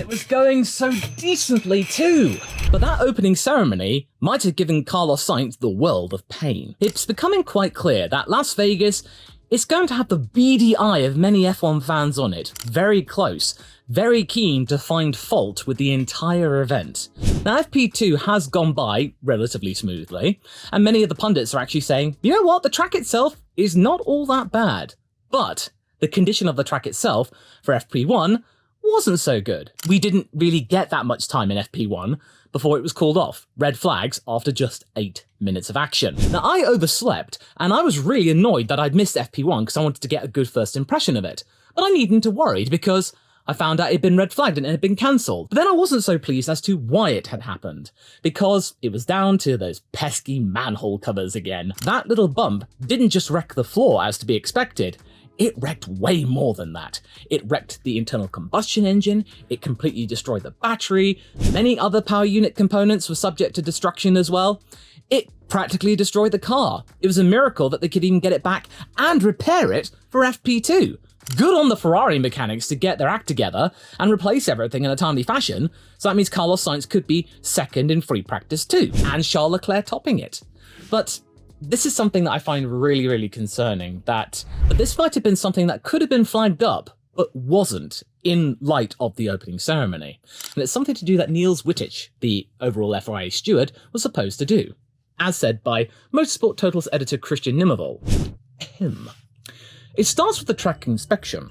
it was going so decently too. But that opening ceremony might have given Carlos Sainz the world of pain. It's becoming quite clear that Las Vegas is going to have the beady eye of many F1 fans on it, very close, very keen to find fault with the entire event. Now FP2 has gone by relatively smoothly, and many of the pundits are actually saying, you know what, the track itself is not all that bad. But the condition of the track itself for FP1 wasn't so good. We didn't really get that much time in FP1 before it was called off, red flags after just 8 minutes of action. Now I overslept, and I was really annoyed that I'd missed FP1 because I wanted to get a good first impression of it. But I needn't have worried because I found out it'd been red flagged and it had been cancelled. But then I wasn't so pleased as to why it had happened, because it was down to those pesky manhole covers again. That little bump didn't just wreck the floor as to be expected, it wrecked way more than that. It wrecked the internal combustion engine, it completely destroyed the battery, many other power unit components were subject to destruction as well. It practically destroyed the car. It was a miracle that they could even get it back and repair it for FP2. Good on the Ferrari mechanics to get their act together and replace everything in a timely fashion, so that means Carlos Sainz could be second in free practice too, and Charles Leclerc topping it. But this is something that I find really, really concerning, that this might have been something that could have been flagged up, but wasn't in light of the opening ceremony. And it's something to do that Niels Wittich, the overall FIA steward, was supposed to do, as said by Motorsport Total's editor Christian Nimmervoll. It starts with the track inspection.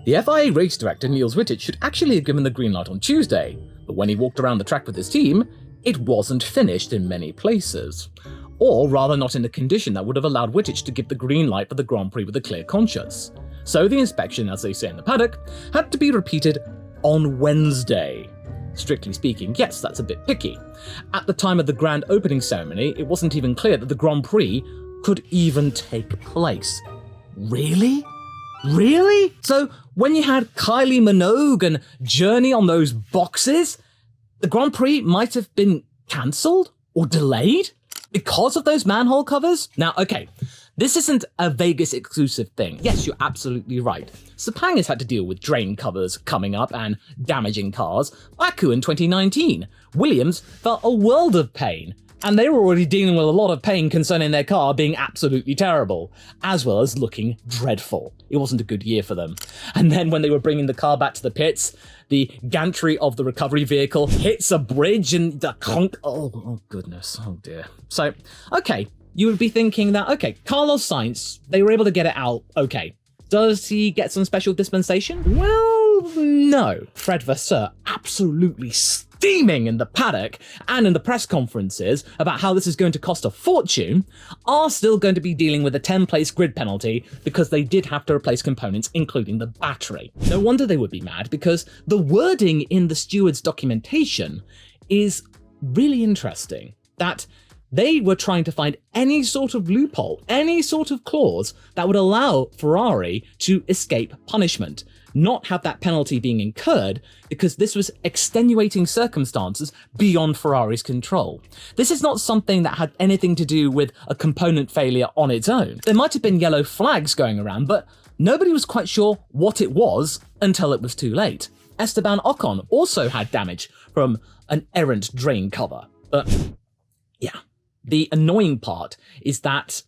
The FIA race director Niels Wittich should actually have given the green light on Tuesday, but when he walked around the track with his team, it wasn't finished in many places. Or rather not in a condition that would have allowed Wittich to give the green light for the Grand Prix with a clear conscience. So the inspection, as they say in the paddock, had to be repeated on Wednesday. Strictly speaking, yes, that's a bit picky. At the time of the grand opening ceremony, it wasn't even clear that the Grand Prix could even take place. Really? Really? So when you had Kylie Minogue and Journey on those boxes, the Grand Prix might have been cancelled or delayed because of those manhole covers? Now, okay, this isn't a Vegas exclusive thing. Yes, you're absolutely right. Sepang has had to deal with drain covers coming up and damaging cars. Baku in 2019. Williams felt a world of pain, and they were already dealing with a lot of pain concerning their car being absolutely terrible, as well as looking dreadful. It wasn't a good year for them. And then when they were bringing the car back to the pits, the gantry of the recovery vehicle hits a bridge and the clunk. Oh goodness, oh dear. So, okay, you would be thinking that, okay, Carlos Sainz, they were able to get it out, okay. Does he get some special dispensation? Well, no. Fred Vasseur absolutely steaming in the paddock and in the press conferences about how this is going to cost a fortune, are still going to be dealing with a 10-place grid penalty because they did have to replace components, including the battery. No wonder they would be mad, because the wording in the steward's documentation is really interesting, that they were trying to find any sort of loophole, any sort of clause that would allow Ferrari to escape punishment, not have that penalty being incurred, because this was extenuating circumstances beyond Ferrari's control. This is not something that had anything to do with a component failure on its own. There might have been yellow flags going around, but nobody was quite sure what it was until it was too late. Esteban Ocon also had damage from an errant drain cover. But yeah, the annoying part is that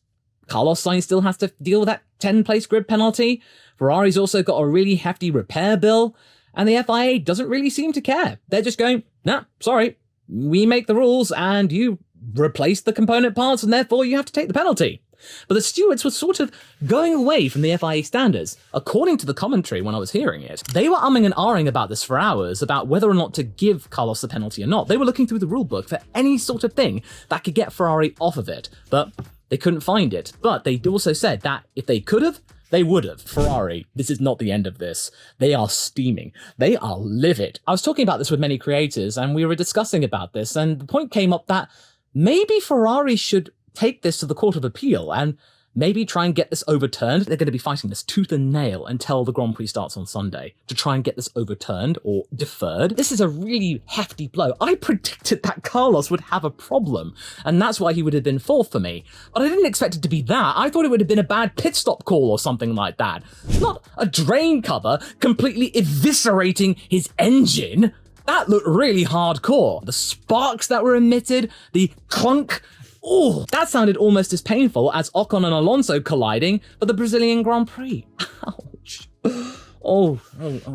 Carlos Sainz still has to deal with that 10-place grid penalty. Ferrari's also got a really hefty repair bill, and the FIA doesn't really seem to care. They're just going, nah, sorry, we make the rules and you replace the component parts and therefore you have to take the penalty. But the stewards were sort of going away from the FIA standards. According to the commentary when I was hearing it, they were umming and ahhing about this for hours, about whether or not to give Carlos the penalty or not. They were looking through the rulebook for any sort of thing that could get Ferrari off of it, but they couldn't find it. But they also said that if they could have, they would have. Ferrari, this is not the end of this. They are steaming. They are livid. I was talking about this with many creators, and we were discussing about this, and the point came up that maybe Ferrari should take this to the Court of Appeal and maybe try and get this overturned. They're going to be fighting this tooth and nail until the Grand Prix starts on Sunday to try and get this overturned or deferred. This is a really hefty blow. I predicted that Carlos would have a problem, and that's why he would have been fourth for me. But I didn't expect it to be that. I thought it would have been a bad pit stop call or something like that. Not a drain cover completely eviscerating his engine. that looked really hardcore. The sparks that were emitted, the clunk. Oh, that sounded almost as painful as Ocon and Alonso colliding for the Brazilian Grand Prix. Ouch. Oh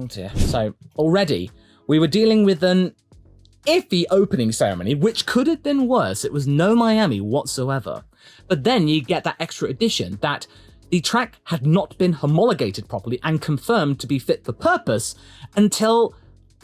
dear. So already we were dealing with an iffy opening ceremony, which could have been worse. It was no Miami whatsoever. But then you get that extra addition that the track had not been homologated properly and confirmed to be fit for purpose until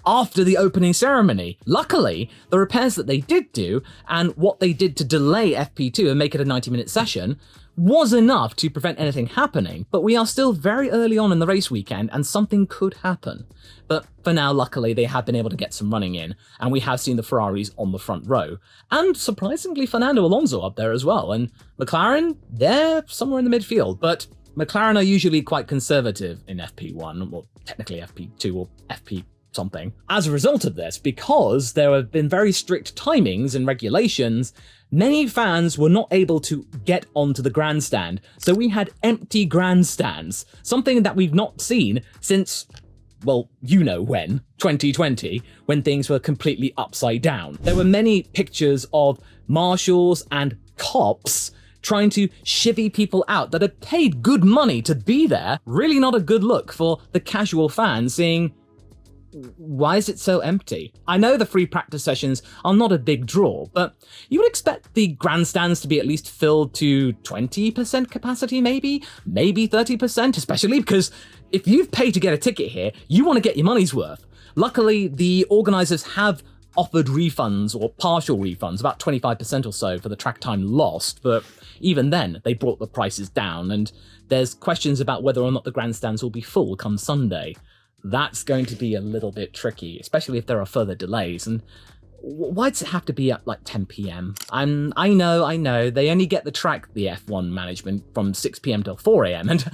after the opening ceremony. Luckily, the repairs that they did do and what they did to delay FP2 and make it a 90-minute session was enough to prevent anything happening, but we are still very early on in the race weekend and something could happen. But for now, luckily, they have been able to get some running in, and we have seen the Ferraris on the front row. And surprisingly, Fernando Alonso up there as well, and McLaren, they're somewhere in the midfield, but McLaren are usually quite conservative in FP1, or technically FP2 or FP something. As a result of this, because there have been very strict timings and regulations, many fans were not able to get onto the grandstand, so we had empty grandstands, something that we've not seen since, well, you know when, 2020, when things were completely upside down. There were many pictures of marshals and cops trying to chivvy people out that had paid good money to be there. Really not a good look for the casual fan seeing, why is it so empty? I know the free practice sessions are not a big draw, but you would expect the grandstands to be at least filled to 20% capacity, maybe 30%, especially because if you've paid to get a ticket here, you want to get your money's worth. Luckily, the organizers have offered refunds or partial refunds, about 25% or so for the track time lost, but even then, they brought the prices down, and there's questions about whether or not the grandstands will be full come Sunday. That's going to be a little bit tricky, especially if there are further delays. And why does it have to be at like 10 p.m? I know, they only get the track, the F1 management, from 6 p.m. till 4 a.m. And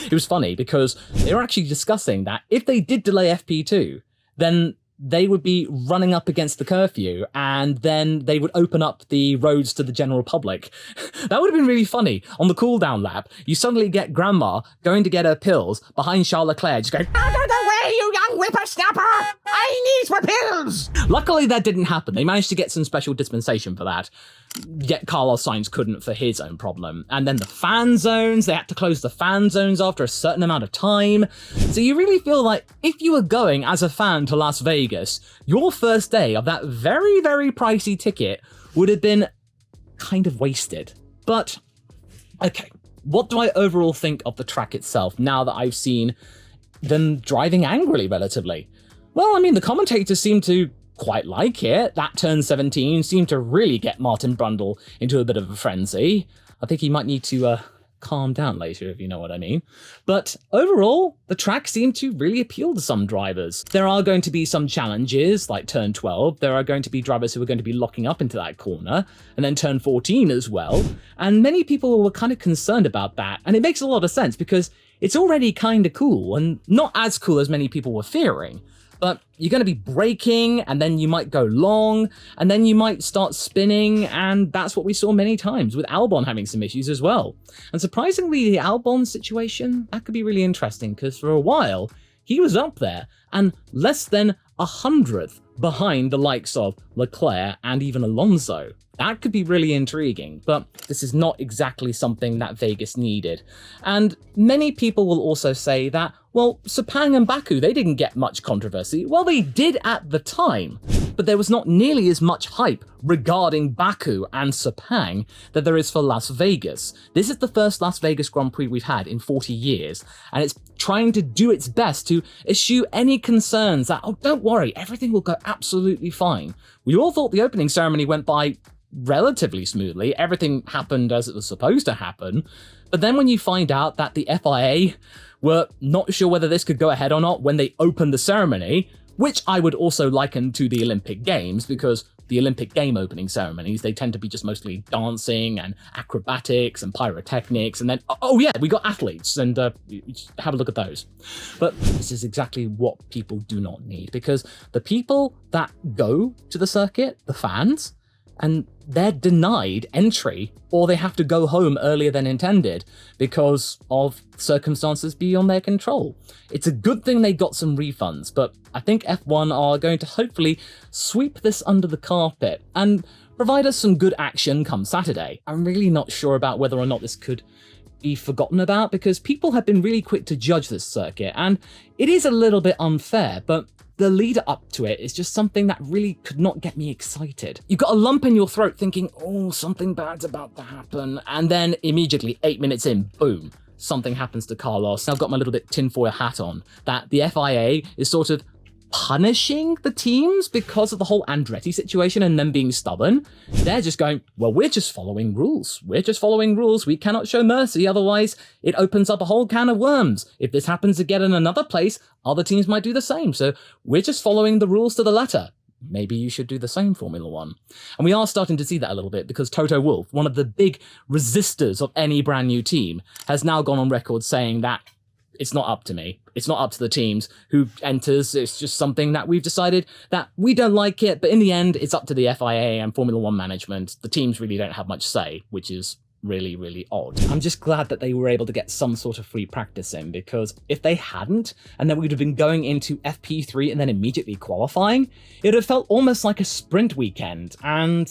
it was funny because they were actually discussing that if they did delay FP2, then they would be running up against the curfew, and then they would open up the roads to the general public. That would have been really funny. On the cool-down lap, you suddenly get Grandma going to get her pills behind Charles Leclerc, just going, "Out of the way, you young whippersnapper! I need my pills!" Luckily, that didn't happen. They managed to get some special dispensation for that. Yet Carlos Sainz couldn't for his own problem. And then the fan zones, they had to close the fan zones after a certain amount of time. So you really feel like if you were going as a fan to Las Vegas, your first day of that very, very pricey ticket would have been kind of wasted. But, okay, what do I overall think of the track itself now that I've seen them driving angrily relatively? Well, I mean, the commentators seem to quite like it. That turn 17 seemed to really get Martin Brundle into a bit of a frenzy. I think he might need to calm down later, if you know what I mean. But overall, the track seemed to really appeal to some drivers. There are going to be some challenges, like turn 12. There are going to be drivers who are going to be locking up into that corner, and then turn 14 as well. And many people were kind of concerned about that. And it makes a lot of sense because it's already kind of cool, and not as cool as many people were fearing. But you're going to be braking, and then you might go long, and then you might start spinning, and that's what we saw many times, with Albon having some issues as well. And surprisingly, the Albon situation, that could be really interesting, because for a while, he was up there, and less than 100th behind the likes of Leclerc and even Alonso. That could be really intriguing, but this is not exactly something that Vegas needed. And many people will also say that, well, Sepang and Baku, they didn't get much controversy. Well, they did at the time, but there was not nearly as much hype regarding Baku and Sepang that there is for Las Vegas. This is the first Las Vegas Grand Prix we've had in 40 years, and it's trying to do its best to eschew any concerns that, oh, don't worry, everything will go absolutely fine. We all thought the opening ceremony went by relatively smoothly. Everything happened as it was supposed to happen. But then when you find out that the FIA were not sure whether this could go ahead or not when they opened the ceremony, which I would also liken to the Olympic Games, because the Olympic game opening ceremonies, they tend to be just mostly dancing and acrobatics and pyrotechnics, and then, oh yeah, we got athletes, and have a look at those. But this is exactly what people do not need, because the people that go to the circuit, the fans, and they're denied entry, or they have to go home earlier than intended because of circumstances beyond their control. It's a good thing they got some refunds, but I think F1 are going to hopefully sweep this under the carpet and provide us some good action come Saturday. I'm really not sure about whether or not this could be forgotten about, because people have been really quick to judge this circuit, and it is a little bit unfair, but the lead up to it is just something that really could not get me excited. You've got a lump in your throat thinking, oh, something bad's about to happen, and then immediately 8 minutes in, boom, something happens to Carlos. I've got my little bit tinfoil hat on, that the FIA is sort of punishing the teams because of the whole Andretti situation and them being stubborn. They're just going, well, we're just following rules. We're just following rules. We cannot show mercy. Otherwise, it opens up a whole can of worms. If this happens again in another place, other teams might do the same. So we're just following the rules to the letter. Maybe you should do the same, Formula One. And we are starting to see that a little bit, because Toto Wolff, one of the big resistors of any brand new team, has now gone on record saying that it's not up to me. It's not up to the teams who enters. It's just something that we've decided that we don't like it. But in the end, it's up to the FIA and Formula One management. The teams really don't have much say, which is really, really odd. I'm just glad that they were able to get some sort of free practice in, because if they hadn't, and then we'd have been going into FP3 and then immediately qualifying, it would have felt almost like a sprint weekend. And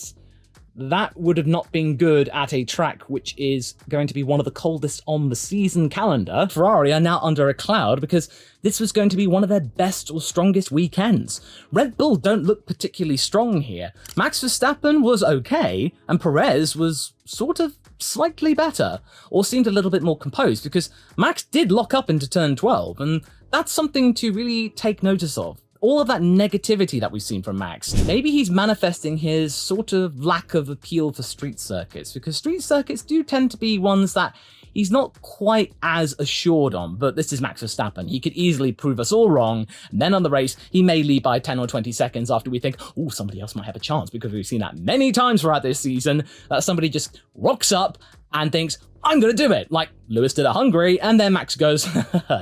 that would have not been good at a track which is going to be one of the coldest on the season calendar. Ferrari are now under a cloud because this was going to be one of their best or strongest weekends. Red Bull don't look particularly strong here. Max Verstappen was okay, and Perez was sort of slightly better, or seemed a little bit more composed, because Max did lock up into turn 12, and that's something to really take notice of. All of that negativity that we've seen from Max, maybe he's manifesting his sort of lack of appeal for street circuits, because street circuits do tend to be ones that he's not quite as assured on. But this is Max Verstappen. He could easily prove us all wrong, and then on the race, he may lead by 10 or 20 seconds after we think, oh, somebody else might have a chance, because we've seen that many times throughout this season, that somebody just rocks up and thinks, I'm gonna do it, like Lewis did at Hungary, and then Max goes,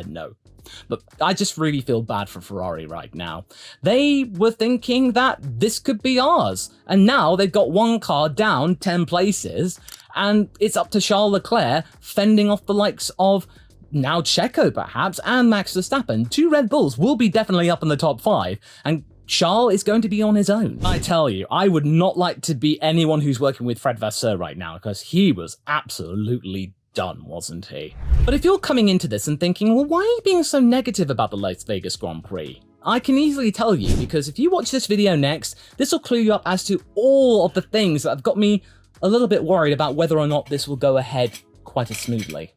no. But I just really feel bad for Ferrari right now. They were thinking that this could be ours, and now they've got one car down 10 places, and it's up to Charles Leclerc fending off the likes of now Checo perhaps, and Max Verstappen. 2 Red Bulls will be definitely up in the top 5, and Charles is going to be on his own. I tell you, I would not like to be anyone who's working with Fred Vasseur right now, because he was absolutely done, wasn't he? But if you're coming into this and thinking, well, why are you being so negative about the Las Vegas Grand Prix? I can easily tell you, because if you watch this video next, this will clue you up as to all of the things that have got me a little bit worried about whether or not this will go ahead quite as smoothly.